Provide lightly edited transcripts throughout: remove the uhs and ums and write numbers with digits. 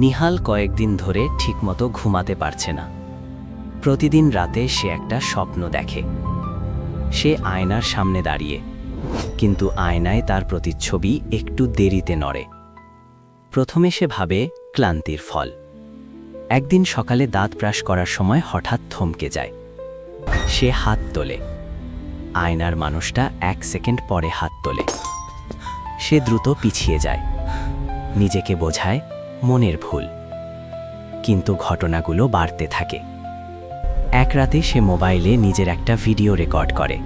নিহাল কয়েকদিন ধরে ঠিকমতো ঘুমাতে পারছে না। প্রতিদিন রাতে সে একটা স্বপ্ন দেখে। সে আয়নার সামনে দাঁড়িয়ে, কিন্তু আয়নায় তার প্রতিচ্ছবি একটু দেরিতে নড়ে। প্রথমে সে ভাবে ক্লান্তির ফল। একদিন সকালে দাঁত ব্রাশ করার সময় হঠাৎ থমকে যায়। সে হাত তোলে। আয়নার মানুষটা 1 সেকেন্ড পরে হাত তোলে। সে দ্রুত পিছিয়ে যায়, নিজেকে বোঝায় মনের ভুল। কিন্তু ঘটনাগুলো বাড়তে থাকে। এক রাতে সে মোবাইলে নিজের একটা ভিডিও রেকর্ড করে,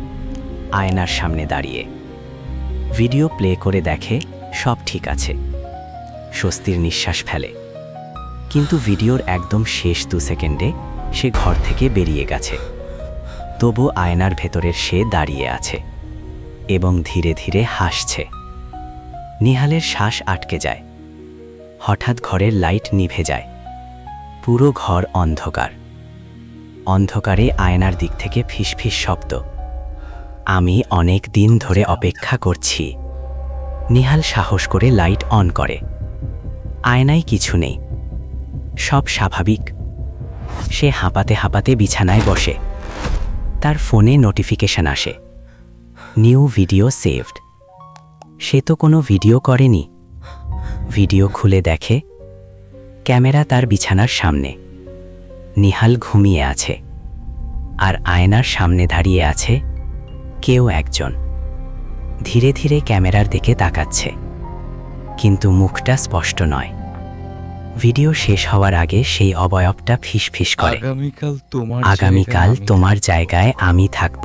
আয়নার সামনে দাঁড়িয়ে। ভিডিও প্লে করে দেখে সব ঠিক আছে। স্বস্তির নিঃশ্বাস ফেলে। কিন্তু ভিডিওর একদম শেষ 2 সেকেন্ডে সে ঘর থেকে বেরিয়ে গেছে। তবু আয়নার ভেতরের সে দাঁড়িয়ে আছে এবং ধীরে ধীরে হাসছে। নিহালের শ্বাস আটকে যায়। হঠাৎ ঘরের লাইট নিভে যায়। পুরো ঘর অন্ধকার। অন্ধকারে আয়নার দিক থেকে ফিসফিস শব্দ, আমি অনেক দিন ধরে অপেক্ষা করছি। নিহাল সাহস করে লাইট অন করে। আয়নায় কিছু নেই, সব স্বাভাবিক। সে হাঁপাতে হাঁপাতে বিছানায় বসে। তার ফোনে নোটিফিকেশন আসে, নিউ ভিডিও সেভড। সে তো কোনো ভিডিও করেনি। ভিডিও খুলে দেখে ক্যামেরা তার বিছানার সামনে। নিহাল ঘুমিয়ে আছে, আর আয়নার সামনে দাঁড়িয়ে আছে কেউ একজন। ধীরে ধীরে ক্যামেরার দিকে তাকাচ্ছে, কিন্তু মুখটা স্পষ্ট নয়। ভিডিও শেষ হওয়ার আগে সেই অবয়বটা ফিসফিস করে, আগামীকাল তোমার জায়গায় আমি থাকব।